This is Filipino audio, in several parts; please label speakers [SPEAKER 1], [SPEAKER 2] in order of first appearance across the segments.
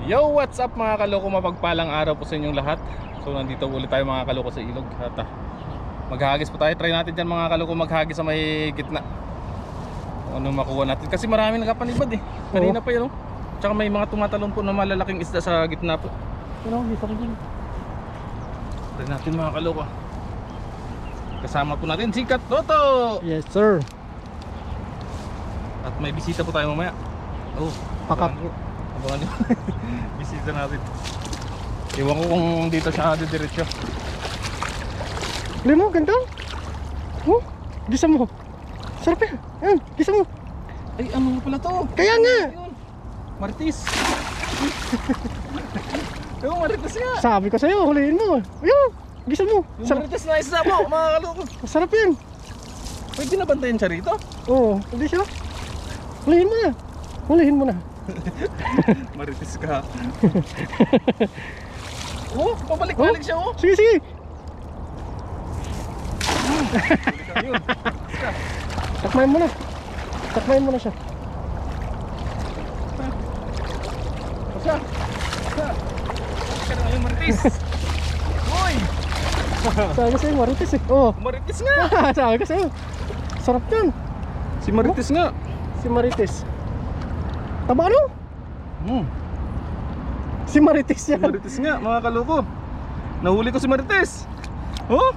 [SPEAKER 1] Yo, what's up mga kaloko, mapagpalang araw po sa inyong lahat. So nandito ulit tayo mga kaloko sa ilog. At maghagis po tayo, try natin dyan mga kaloko maghagis sa may gitna. Ano makuha natin, kasi marami nakapanibad eh. Kanina pa yun, tsaka may mga tumatalon po na malalaking isda sa gitna po.
[SPEAKER 2] Ano, dito ko dyan.
[SPEAKER 1] Try natin mga kaloko. Kasama po natin si Kat Toto.
[SPEAKER 2] Yes sir.
[SPEAKER 1] At may bisita po tayo mamaya. Oh,
[SPEAKER 2] Pakap.
[SPEAKER 1] abangan nyo. Bisita natin. Iwan ko kung dito siya diretso.
[SPEAKER 2] Huli mo, ganda. Oh, gisa mo. Sarap yan. Yan, gisa mo.
[SPEAKER 1] Ay, ano pala to?
[SPEAKER 2] Kaya nga.
[SPEAKER 1] Ayun. Marites. Yung marites nga.
[SPEAKER 2] Sabi ko sa'yo, huliin mo. Ayun, gisa mo.
[SPEAKER 1] Yung
[SPEAKER 2] Sarap.
[SPEAKER 1] marites na isa po, mga kaloko.
[SPEAKER 2] Sarap yan.
[SPEAKER 1] Pwede na bantayan siya rito?
[SPEAKER 2] Oo, hindi siya. Huliin mo na. Huliin mo na.
[SPEAKER 1] Marites ka. Oh, pabalik-balik siya oh.
[SPEAKER 2] Sige, sige.
[SPEAKER 1] Yun.
[SPEAKER 2] Takmayin mo na. Takmayin mo na siya.
[SPEAKER 1] Siya. Siya. Siya na yung marites. Uy!
[SPEAKER 2] Sabi ko sa'yo, marites eh. Oo.
[SPEAKER 1] Marites nga.
[SPEAKER 2] Sabi ko sa'yo. Sarap yan.
[SPEAKER 1] Si marites nga.
[SPEAKER 2] Si marites. Taba ano? Si marites
[SPEAKER 1] Si
[SPEAKER 2] yan.
[SPEAKER 1] marites nga, mga kaloko. Nahuli ko si marites. Oh!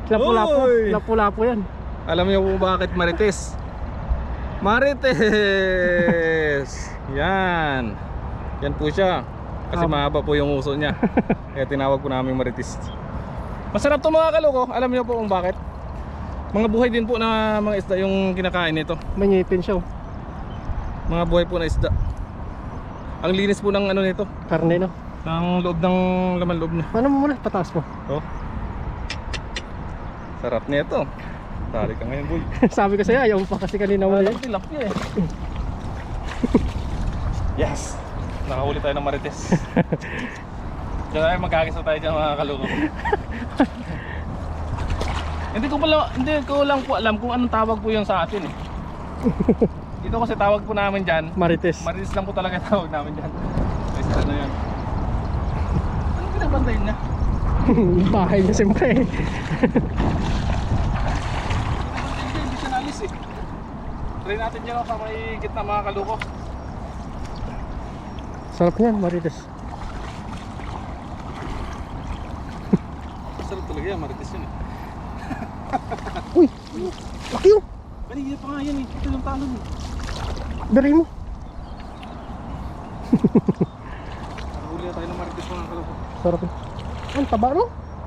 [SPEAKER 2] Lapu-lapu.
[SPEAKER 1] Oy!
[SPEAKER 2] Lapu-lapu yan.
[SPEAKER 1] Alam niyo po bakit marites? Marites! Yan. Yan po siya. Kasi mahaba po yung uso niya. Kaya tinawag po namin marites. Masarap to mga kaloko. Alam niyo po kung bakit? Mga buhay din po na mga isda yung kinakain nito.
[SPEAKER 2] May ngipin siya oh.
[SPEAKER 1] Mga buhay po na isda. Ang linis po ng ano nito,
[SPEAKER 2] Karne no.
[SPEAKER 1] ng loob ng laman loob niya.
[SPEAKER 2] Paano mo muna? Pataas mo.
[SPEAKER 1] Oh. Sarap nito. Tari ka ngayon, boy.
[SPEAKER 2] Sabi ko sa'yo, ayaw mo pa kasi kanina mo yan.
[SPEAKER 1] Tilapia eh. Yes! Nakahuli tayo ng marites. Diyan tayo magkakisa tayo dyan mga kaloko. Hindi ko lang po alam kung anong tawag po yun sa atin eh. Dito kasi tawag po namin dyan,
[SPEAKER 2] Marites.
[SPEAKER 1] marites lang po talaga tawag namin dyan. Guys, ano yan? Anong pinabantayin niya?
[SPEAKER 2] Bahay niya siyempre.
[SPEAKER 1] Hindi siya nalis eh. Try natin dyan sa may gitna mga kaloko.
[SPEAKER 2] Sarap niyan, marites.
[SPEAKER 1] Sarap talaga yan, marites yun eh.
[SPEAKER 2] Uy! Laki oh!
[SPEAKER 1] Kanina pa nga yan eh, ito yung talon eh.
[SPEAKER 2] Dari mo.
[SPEAKER 1] Nakahuli na tayo ng marites mga kaloko.
[SPEAKER 2] Sarap yun. Ang taba no?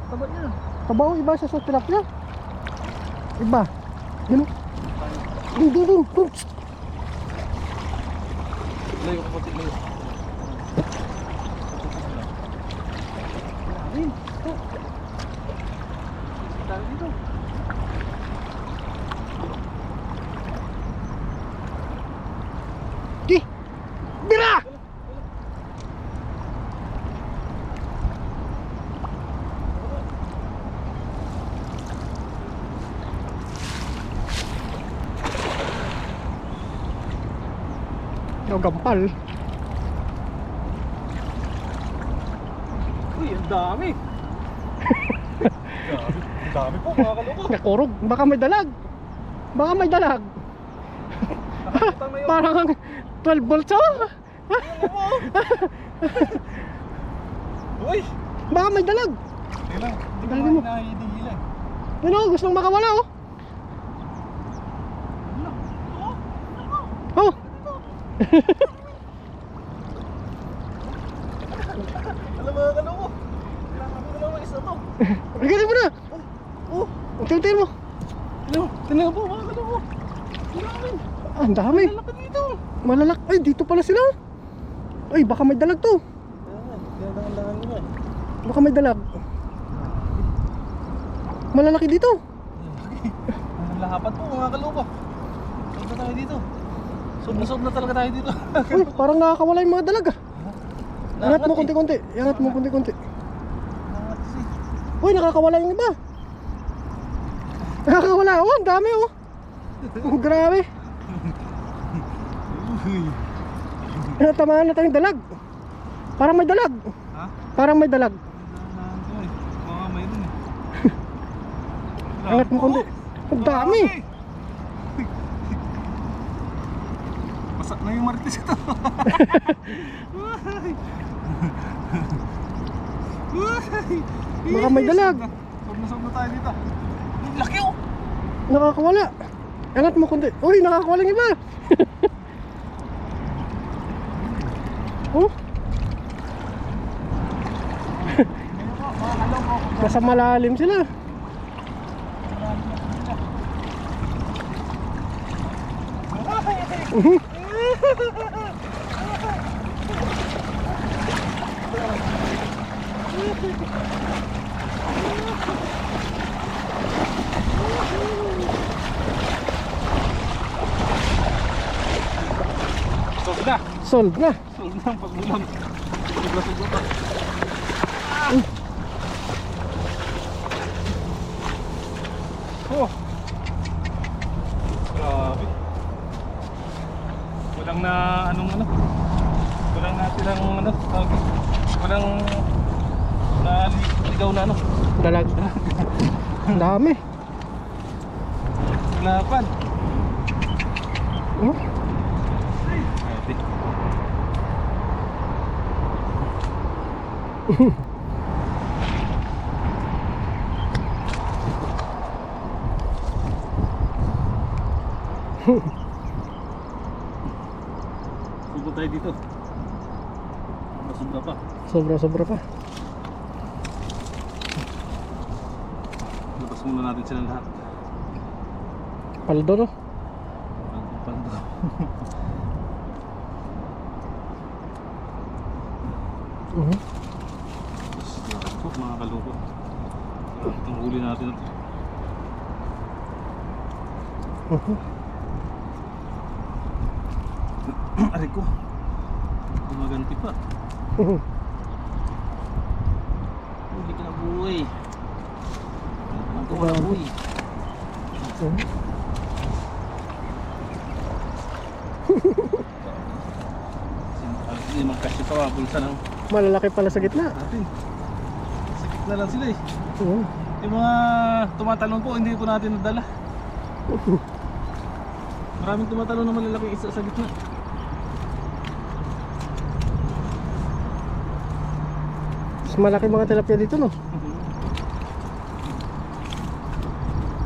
[SPEAKER 1] Taba niya.
[SPEAKER 2] Taba oh, iba siya sa tilapia. Iba. Yun oh. Dun.
[SPEAKER 1] Layo ko pati, layo. Ayun, ito. Dami dito.
[SPEAKER 2] Di! Bira! Yung gampal.
[SPEAKER 1] Uy, ang dami. Ang dami po mga kaloko.
[SPEAKER 2] Nakurog. Baka may dalag. Baka may dalag.
[SPEAKER 1] Nakakita na yun.
[SPEAKER 2] Parang 12 volts oh.
[SPEAKER 1] Uy!
[SPEAKER 2] Baka may dalag.
[SPEAKER 1] Hindi lang, hindi ko
[SPEAKER 2] Galing mo.
[SPEAKER 1] mahihila eh.
[SPEAKER 2] Yun oh, gustong makawala oh. Oh.
[SPEAKER 1] Alam mga kaloko. Kailangan ko naman isa to.
[SPEAKER 2] Bigyan mo na.
[SPEAKER 1] Oh!
[SPEAKER 2] Until mo.
[SPEAKER 1] Tingnan po mga kaloko. Tingnan.
[SPEAKER 2] Ah, ang dami.
[SPEAKER 1] Lalaki dito.
[SPEAKER 2] Malalak. Ay, dito pala sila. Ay, baka may dalag to.
[SPEAKER 1] Kailangan nyo.
[SPEAKER 2] Baka may dalag. Malalaki dito.
[SPEAKER 1] Ang lahapat po mga kaloko. Saan na tayo dito? Sob na talaga tayo dito.
[SPEAKER 2] Uy, parang nakakawala yung mga dalag ah. Angat mo
[SPEAKER 1] eh.
[SPEAKER 2] konti-konti. Angat mo konti-konti.
[SPEAKER 1] Angat kasi.
[SPEAKER 2] Uy, nakakawala yung iba. Nakakawala. Oh, ang dami oh. Grabe. Natamaan na tayong dalag. Parang may dalag.
[SPEAKER 1] Ha?
[SPEAKER 2] Parang may dalag.
[SPEAKER 1] Mga mayroon eh.
[SPEAKER 2] Angat mo kundi. Ang dami.
[SPEAKER 1] Basak na yung marites ito.
[SPEAKER 2] Baka may dalag.
[SPEAKER 1] Sob na tayo dito. Laki oh.
[SPEAKER 2] Nakakawala. Angat mo kundi. Uy, nakakawala ng iba. Oh. Nasa malalim sila.
[SPEAKER 1] Sob na.
[SPEAKER 2] Solve na.
[SPEAKER 1] Sob na ang pagbulang. Sobra pa. Oh. Grabe. Walang na anong ano. Walang natirang ano. Walang naligaw na ano.
[SPEAKER 2] Dalag. Ang dami.
[SPEAKER 1] Lapan.
[SPEAKER 2] Oh.
[SPEAKER 1] Epic. Subo tayo dito. Masubra pa.
[SPEAKER 2] Sobra pa.
[SPEAKER 1] Labas muna natin silang lahat.
[SPEAKER 2] Paldo no?
[SPEAKER 1] Paldo. Tapos mga kaloko. Itong huli natin. Aray ko. Gumaganti pa. Huli ka na buhay. Ang tuwa na buhay. Hindi magkasya pa mga bulsa ng
[SPEAKER 2] Malalaki pala sa gitna.
[SPEAKER 1] natin. Sikit na lang sila eh.
[SPEAKER 2] Oo.
[SPEAKER 1] Yung mga tumatalon po, hindi po natin nadala. Maraming tumatalon na malalaki isa sa gitna.
[SPEAKER 2] Mas malaki mga tilapia dito no?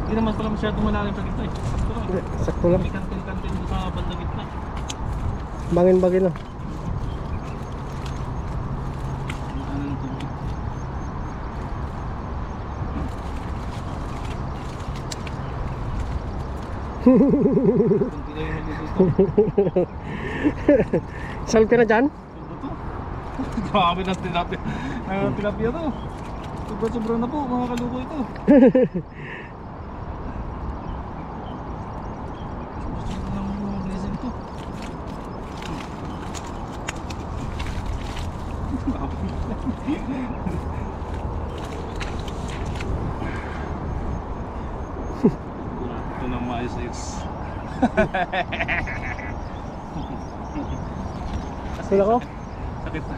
[SPEAKER 1] Hindi naman pala masyadong malalim sa gitna eh. Sakto lang.
[SPEAKER 2] Hindi, sakto lang.
[SPEAKER 1] May kantin-kantin sa bandang gitna.
[SPEAKER 2] Bangin-bangin no?
[SPEAKER 1] Ano ng tubig. Kunti kayo nalilito.
[SPEAKER 2] Salve ka na dyan?
[SPEAKER 1] Grabe ng tilapia. Ang tilapia to. Sobra-sobra na po mga kaluko ito. Sobra na mga blessing to. Ito na maayos-ayos.
[SPEAKER 2] Wala ko?
[SPEAKER 1] Sakit na.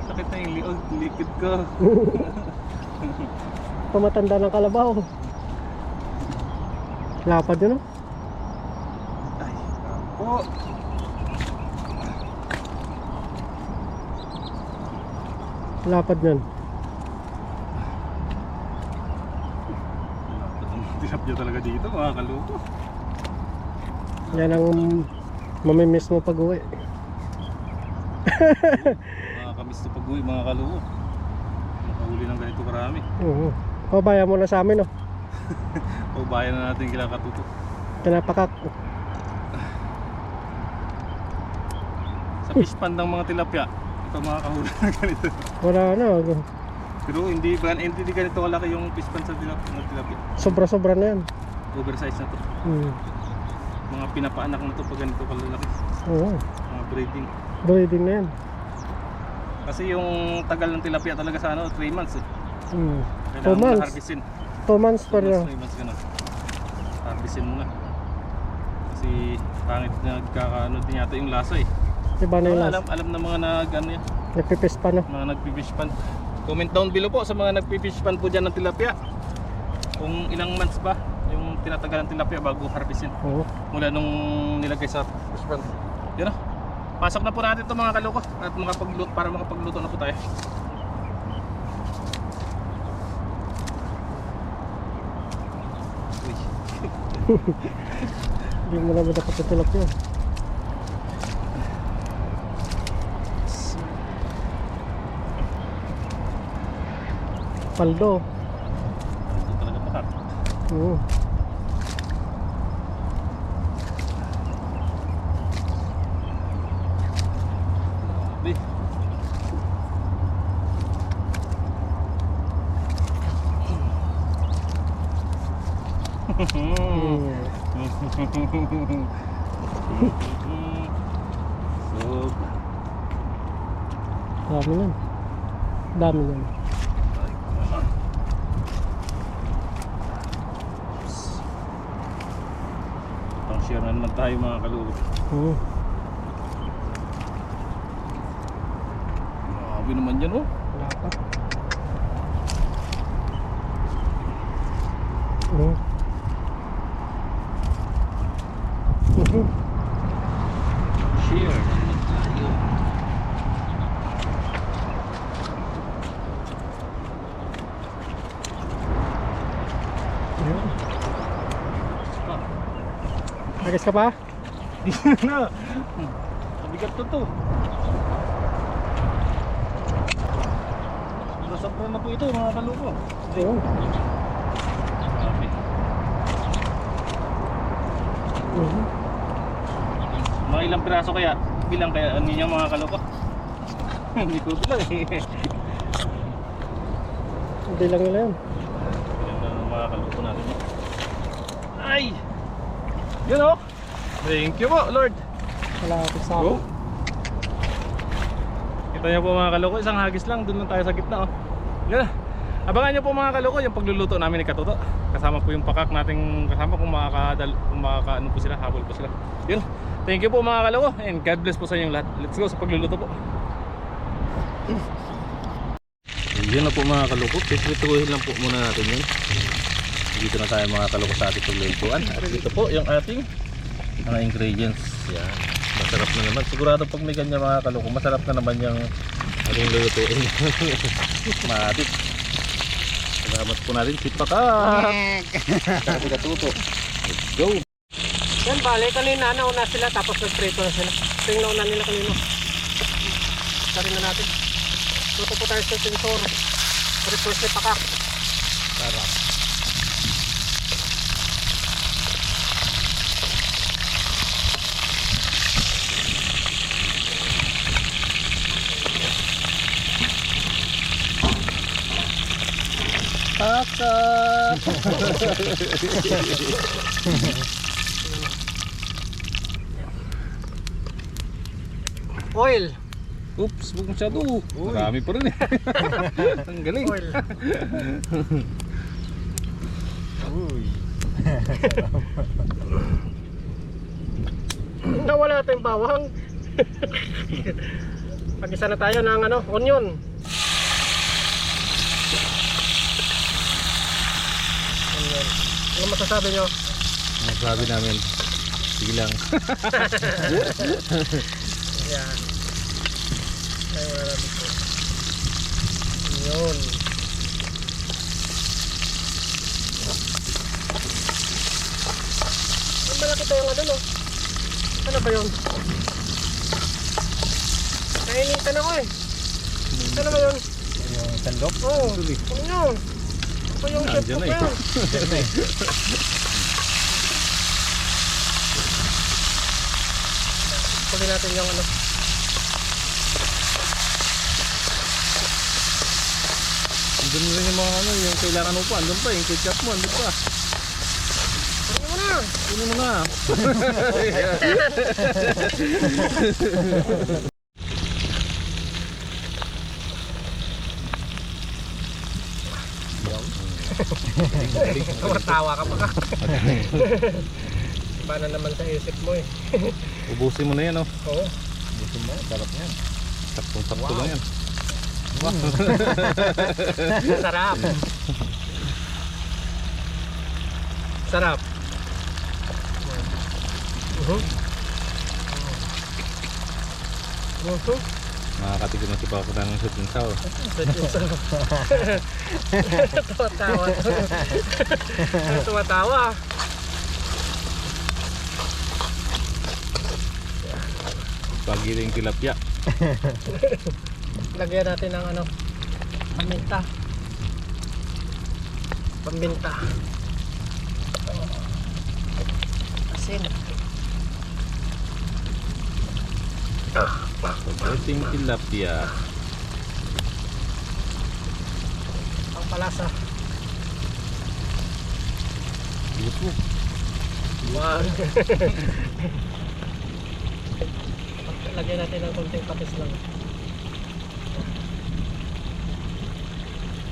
[SPEAKER 1] Sakit na yung likid ko.
[SPEAKER 2] Pamatanda ng kalabaw. Lapad yun no?
[SPEAKER 1] Ay, po.
[SPEAKER 2] Lapad yun.
[SPEAKER 1] Tilapia talaga dito mga kaluko.
[SPEAKER 2] Yan ang mamimiss mo pag uwi.
[SPEAKER 1] Mga kamis to pag-uwi mga kaluko. Makahuli ng ganito karami.
[SPEAKER 2] Oo. Pabayan mo na sa amin no?
[SPEAKER 1] Paubayan na natin kila katuto.
[SPEAKER 2] Kinapakak.
[SPEAKER 1] Sa fish pond ng mga tilapia, ito mga kahuli ng ganito.
[SPEAKER 2] Wala na.
[SPEAKER 1] Pero hindi ganito kalaki yung fish pond sa tilapia.
[SPEAKER 2] Sobra-sobra na yan.
[SPEAKER 1] Oversize na to. Mga pinapaanak na to pag ganito kalalaki.
[SPEAKER 2] Oo.
[SPEAKER 1] Mga breeding.
[SPEAKER 2] Breeding na yan.
[SPEAKER 1] Kasi yung tagal ng tilapia talaga sa 3 months eh.
[SPEAKER 2] 2
[SPEAKER 1] Kailangan mo na
[SPEAKER 2] months.
[SPEAKER 1] harvestin.
[SPEAKER 2] 2 months pa
[SPEAKER 1] 2
[SPEAKER 2] rin.
[SPEAKER 1] months, 3 months ganun. Harvestin mo na. Kasi pangit na nagkakaano din yata yung lasa eh.
[SPEAKER 2] Iba na yung last.
[SPEAKER 1] Alam ng mga nag ano yan.
[SPEAKER 2] Nagpipis pa no?
[SPEAKER 1] mga nagpi-fish pan. Comment down below po sa mga nagpi-fish pan po dyan ng tilapia. Kung ilang months ba yung tinatagal ng tilapia bago harvestin.
[SPEAKER 2] Oo.
[SPEAKER 1] Mula nung nilagay sa fish pan. Yun o. Pasok na po natin ito mga kaloko at makapagluto, para makapagluto na po tayo. Uy.
[SPEAKER 2] Hindi mo naman dapat yung tilapia. Paldo.
[SPEAKER 1] Ito talaga pakat.
[SPEAKER 2] Oo.
[SPEAKER 1] Di. So,
[SPEAKER 2] Dami nun. Dami nun.
[SPEAKER 1] pang share na naman tayo mga kaloko.
[SPEAKER 2] Oo.
[SPEAKER 1] Grabe naman yan oh.
[SPEAKER 2] Wala pa. Oo.
[SPEAKER 1] Share na naman tayo.
[SPEAKER 2] Ayun.
[SPEAKER 1] Ah,
[SPEAKER 2] Agis ka pa?
[SPEAKER 1] Di na. Mabigat to. Sobra na po ito mga kaloko.
[SPEAKER 2] Oo.
[SPEAKER 1] Grabe.
[SPEAKER 2] Oo.
[SPEAKER 1] Mga ilang piraso kaya? Bilang kaya ninyo mga kaloko? Hindi ko bilang eh.
[SPEAKER 2] Hindi lang nila yun.
[SPEAKER 1] Bilang na mga kaloko natin yun. Ay! Yun oh! Thank you po Lord!
[SPEAKER 2] Malapit sa
[SPEAKER 1] Go!
[SPEAKER 2] akin.
[SPEAKER 1] Kita niyo po mga kaloko, isang hagis lang, doon lang tayo sa gitna oh. Yan. Abangan niyo po mga kaloko yung pagluluto namin ni Katuto. Kasama po yung pakak nating kasama kung makakaano po sila, habol po sila. Yun. Thank you po mga kaloko and God bless po sa inyong lahat. Let's go sa pagluluto po. Yan na po mga kaloko. Pipituhin lang po muna natin yun. Dito na tayo mga kaloko sa ating paglulutuan. At dito po yung ating mga ingredients. Yan. Masarap na naman. Sigurado pag may ganyan mga kaloko, masarap na naman yung ating lulutuin. Matik. Salamat po natin si Pakak. Saka si Katuto. Let's go.
[SPEAKER 2] Yan, bale, kanina nauna sila tapos nag-prito na sila. Ito yung nauna nila kanina. Sarin na natin. Luto po tayo sa sensor. Request ni Pakak.
[SPEAKER 1] Sarap. Pakak.
[SPEAKER 2] Oil.
[SPEAKER 1] Oops, huwag masyado. Marami pa rin eh. Ang galing.
[SPEAKER 2] Oil. Nawala tayong bawang. Pag-isa na tayo ng onion. Onion. Ano masasabi nyo?
[SPEAKER 1] Ang sabi namin, sige lang.
[SPEAKER 2] Ayan. Ay, wala natin po. Onion. Ay, malaki tayong no? Ano ba yun? Nainitan ako eh. Ano ba yun?
[SPEAKER 1] Yung sandok?
[SPEAKER 2] Oo. Onion. Ako yung chef ko
[SPEAKER 1] Andyan
[SPEAKER 2] pa
[SPEAKER 1] na eh.
[SPEAKER 2] yan.
[SPEAKER 1] Andyan na eh.
[SPEAKER 2] Puli natin yung
[SPEAKER 1] Andun rin yung mga yung kailangan mo pa. Andun pa, yung ketchup mo, andun pa.
[SPEAKER 2] Ano mo na?
[SPEAKER 1] Ano mo na?
[SPEAKER 2] Tumatawa ka pa ka. Iba na naman sa isip mo eh.
[SPEAKER 1] Ubusin mo na yan oh.
[SPEAKER 2] Oo.
[SPEAKER 1] Ubusin mo, sarap yan. Saktong-sakto lang yan.
[SPEAKER 2] Sarap. Sarap.
[SPEAKER 1] Makakatikim na si Papa ng sweet and sour.
[SPEAKER 2] Tumatawa. Tumatawa.
[SPEAKER 1] Pagiling tilapia.
[SPEAKER 2] Lagyan natin ng ano, paminta. Paminta. Asin.
[SPEAKER 1] Pagiling tilapia.
[SPEAKER 2] Ang palasa.
[SPEAKER 1] Luto.
[SPEAKER 2] Wow. Lagyan natin ng konting patis lang.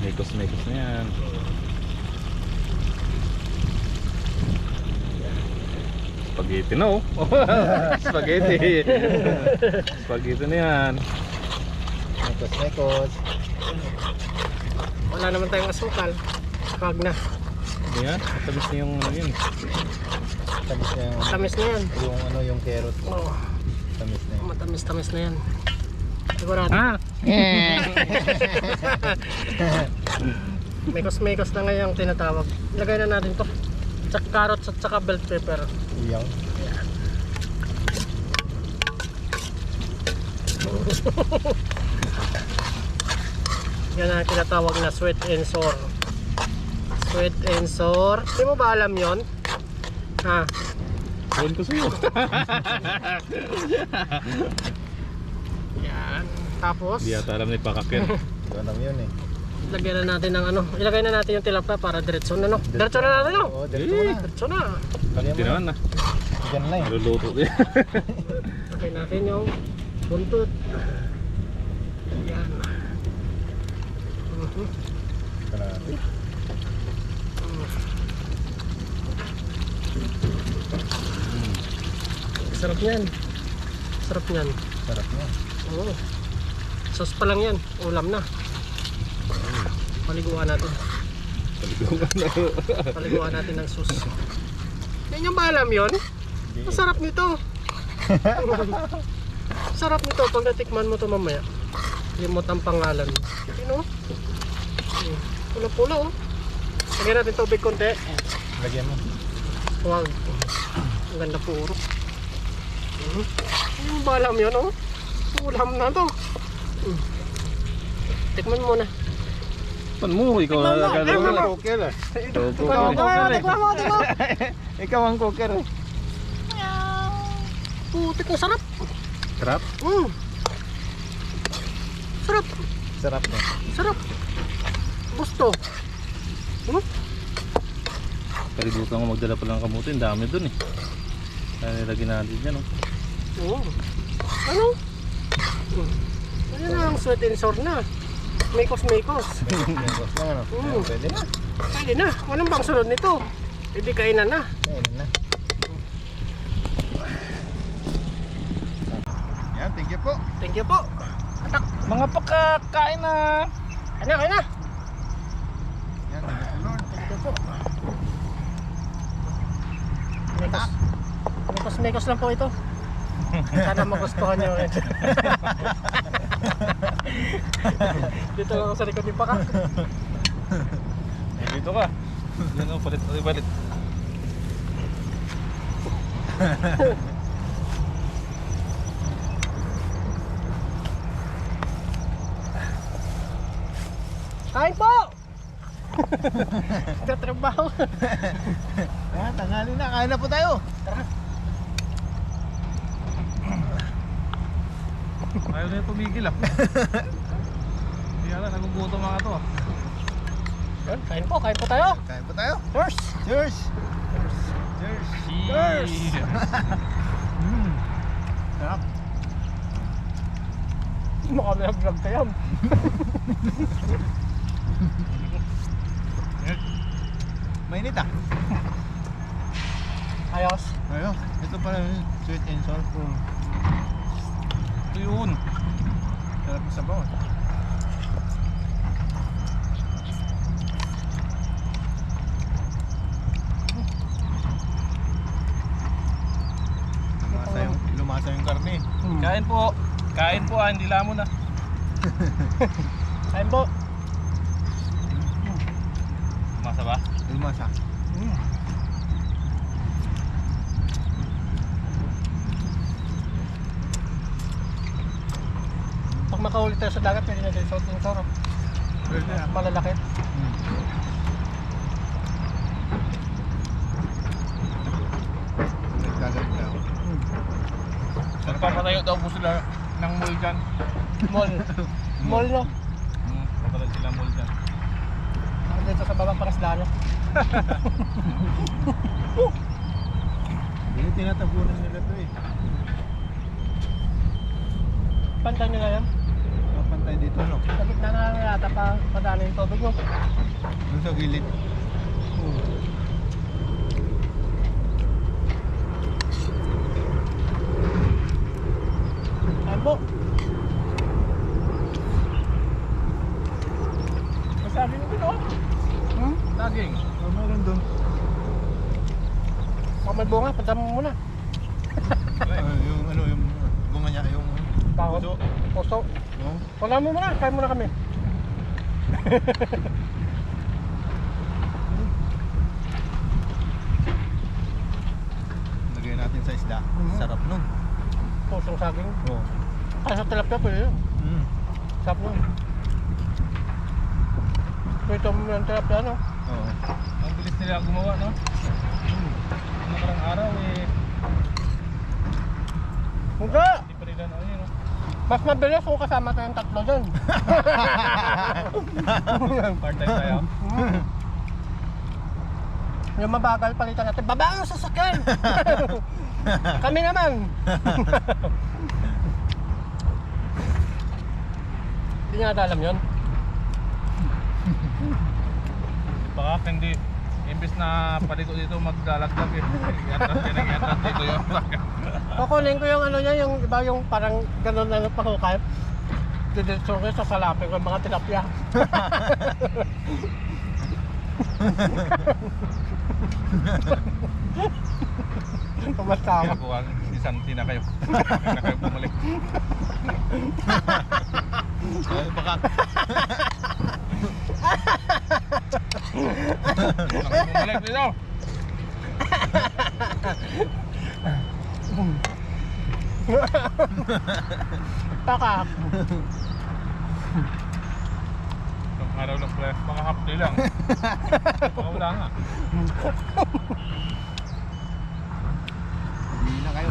[SPEAKER 1] Mekos-mekos na yan. Spaghetti na oh. Spaghetti. Spaghetti na yan.
[SPEAKER 3] Mekos.
[SPEAKER 2] Wala naman tayong asukal. Wag na.
[SPEAKER 1] Hindi nga, matamis na yung ano yun.
[SPEAKER 3] Tamis na
[SPEAKER 2] Tamis na yan.
[SPEAKER 3] yung carrot.
[SPEAKER 2] Oh,
[SPEAKER 3] Tamis na yun.
[SPEAKER 2] matamis-tamis na yan. Sigurado.
[SPEAKER 1] Ah!
[SPEAKER 2] Mekos-mekos na ngayon ang tinatawag. Lagay na natin to. Tsaka carrots at saka bell pepper.
[SPEAKER 3] Iyaw.
[SPEAKER 2] Yan ang tinatawag na sweet and sour. Sweet and sour. Hindi mo ba alam yon? Ha?
[SPEAKER 1] Huwag ko sa'yo.
[SPEAKER 2] Yan. Tapos,
[SPEAKER 1] Hindi yata alam ni Pakakir.
[SPEAKER 3] Ito alam yun eh.
[SPEAKER 2] lagyan na natin ng ano. Ilagay na natin yung tilapia para diretso na no. Diretso na natin no.
[SPEAKER 3] Oo, diretso mo na.
[SPEAKER 2] Diretso na.
[SPEAKER 3] Lagyan
[SPEAKER 1] Hindi
[SPEAKER 3] mo na.
[SPEAKER 1] naman na.
[SPEAKER 3] Diyan na eh.
[SPEAKER 1] Naluluto din.
[SPEAKER 2] Lagay natin yung buntot. Yan.
[SPEAKER 3] Kalahati.
[SPEAKER 2] Sarap yan. Sarap yan.
[SPEAKER 3] Sarap niya.
[SPEAKER 2] Oo. Sauce pa lang yan. Ulam na. Paliguan natin. Paliguan natin ng sauce. Hindi nyo ba alam yun? Ang sarap nito. Sarap nito pag natikman mo to mamaya. Limot ang pangalan. Yun o. Pula-pula o. Lagyan natin tubig konti.
[SPEAKER 3] Lagyan mo.
[SPEAKER 2] Huwag. Ang ganda puro. Hindi mo ba alam yun o? Ulam na to. Tikman mo na.
[SPEAKER 1] Pan mo, ikaw na
[SPEAKER 2] Tikman mo.
[SPEAKER 1] nagkakaroon.
[SPEAKER 3] Cooker eh.
[SPEAKER 2] Tikman mo. Tikman mo.
[SPEAKER 3] Ikaw ang cooker eh.
[SPEAKER 2] Putik na sarap.
[SPEAKER 1] Sarap.
[SPEAKER 2] Sarap.
[SPEAKER 3] Sarap niya.
[SPEAKER 2] Sarap. Gusto.
[SPEAKER 1] Kalibutan ko magdala pa lang kamuti. Ang dami dun eh. Kaya nilagyan natin dyan oh.
[SPEAKER 2] Oo. Ano? Ano na ang sweet and sour na. Mekos-mekos.
[SPEAKER 3] Mekos lang ano. Ayan, pwede na.
[SPEAKER 2] Pwede na. Walang bang sunod nito. Hindi kainan na.
[SPEAKER 3] Ayan na. Yan, thank you po.
[SPEAKER 2] Thank you po. Atak.
[SPEAKER 1] Mga pakakain na.
[SPEAKER 2] Ano, na.
[SPEAKER 3] Yan, thank you Lord.
[SPEAKER 2] Thank you po. Mekos. Mekos-mekos lang po ito. Sana magustuhan nyo rin. Dito lang ako sa likod ni Paka.
[SPEAKER 1] Dito ka. Yan oh, palit.
[SPEAKER 2] Kain po! Katrabaho.
[SPEAKER 3] Ayan, tanghali na. Kain na po tayo.
[SPEAKER 2] Tara.
[SPEAKER 1] Ayaw na yung tumigil ah. Hindi yata, nagugutom mga to.
[SPEAKER 2] Yan, kain po tayo.
[SPEAKER 3] Kain po tayo.
[SPEAKER 2] Cheers!
[SPEAKER 3] Cheers. Cheers.
[SPEAKER 2] Cheers!
[SPEAKER 3] Sarap.
[SPEAKER 2] Makalag-vlog kayo.
[SPEAKER 3] Mainit ah.
[SPEAKER 2] Ayos.
[SPEAKER 3] Ayun, ito pala yung sweet and sour.
[SPEAKER 1] Ito yun.
[SPEAKER 3] sarap yung sabaw. Lumasa yung karne.
[SPEAKER 1] Kain po. Kain po hindi lamon ah.
[SPEAKER 2] Kain po.
[SPEAKER 1] Masa ba?
[SPEAKER 3] Lumasa.
[SPEAKER 2] Pag makahuli tayo sa dagat, pwede na tayo sa yung soro.
[SPEAKER 3] Pwede na.
[SPEAKER 2] Malalaki.
[SPEAKER 3] Nagkagat na.
[SPEAKER 1] Nagpapatayo daw po sila ng mall dyan.
[SPEAKER 2] Mall. Mall, no?
[SPEAKER 1] Papatayo sila mall dyan.
[SPEAKER 2] Ako dito sa babang Parasdano.
[SPEAKER 3] Hindi tinatabunan nila to eh.
[SPEAKER 2] Pantay nila yan.
[SPEAKER 3] Kapantay dito no.
[SPEAKER 2] Sa gitna na lang yata pa padano yung tubig, no?
[SPEAKER 3] Doon sa gilid.
[SPEAKER 2] Kain po. Masabi nyo dito, oh.
[SPEAKER 1] Laging.
[SPEAKER 3] Oh, meron doon.
[SPEAKER 2] Pag may bunga, punta mo muna.
[SPEAKER 3] Yung ano, yung bunga niya, yung
[SPEAKER 2] Bakot.
[SPEAKER 3] puso.
[SPEAKER 2] Puso.
[SPEAKER 3] No?
[SPEAKER 2] Wala mo muna, kain muna kami.
[SPEAKER 3] Lagyan natin sa isda. Sarap nun.
[SPEAKER 2] Pusong saging.
[SPEAKER 3] Oo.
[SPEAKER 2] Kaya sa tilapia, pwede yun. Sarap nun. Pwede mo ng tilapia, no?
[SPEAKER 3] Oo.
[SPEAKER 1] Ang bilis nila gumawa, no? Nakarang araw eh.
[SPEAKER 2] Hindi!
[SPEAKER 1] Hindi pa nila ano yun, no?
[SPEAKER 2] Mas mabilis kung kasama tayong tatlo dyan.
[SPEAKER 1] Part-time tayo.
[SPEAKER 2] Yung mabagal, palitan natin. Baba ang sasakyan! Kami naman! Hindi niya ata alam yun.
[SPEAKER 1] Baka hindi. Imbis na paligo dito maglalaglag eh. Iatras dito yun.
[SPEAKER 2] Kukunin ko yung ano niya, yung iba yung parang ganun na pahukay. Didiretso ko sa salapin ko yung mga tilapia. Pamastawa.
[SPEAKER 1] Kaya po isang tina kayo. Na kayo bumalik.
[SPEAKER 3] Ay, baka.
[SPEAKER 1] Na kayo bumalik dito.
[SPEAKER 2] Taka.
[SPEAKER 1] Itong araw lang pala. Mga half day lang. Baka wala nga.
[SPEAKER 3] Hindi na kayo.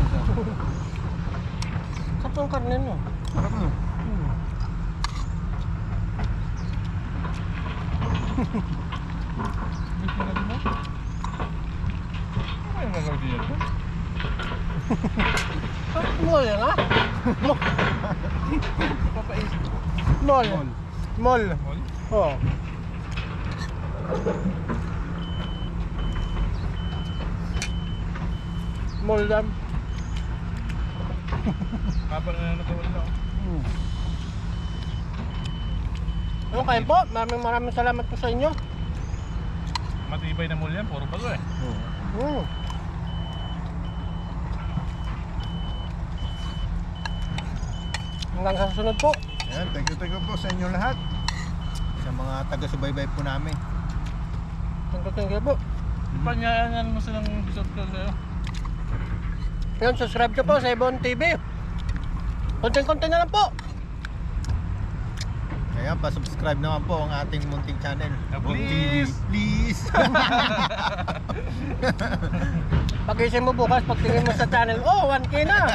[SPEAKER 2] Sarap yung karne no.
[SPEAKER 3] Sarap no.
[SPEAKER 1] Gusto na din mo? Ano yung gagawin din ito?
[SPEAKER 2] Mall yan ha?
[SPEAKER 1] Papaisip.
[SPEAKER 2] Mall. Mall.
[SPEAKER 1] Mall?
[SPEAKER 2] Oo. Mall yan.
[SPEAKER 1] Habang na nakawala.
[SPEAKER 2] Ano kayo po? Maraming salamat po sa inyo.
[SPEAKER 1] Matibay na mall yan. Puro bago eh.
[SPEAKER 3] Oo.
[SPEAKER 2] Hanggang sa susunod po.
[SPEAKER 3] Ayan, thank you po sa inyo lahat. Sa mga taga-subaybay po namin.
[SPEAKER 2] Thank you po.
[SPEAKER 1] Ipanyayan mo silang bisot ko sa'yo.
[SPEAKER 2] Yun, subscribe ko po sa Ibon TV. Konting-konting na lang po.
[SPEAKER 3] Kaya pa-subscribe naman po ang ating munting channel. Bon TV.
[SPEAKER 1] Please!
[SPEAKER 3] Please!
[SPEAKER 2] Pag-isip mo bukas, pagtingin mo sa channel, oh, 1K na.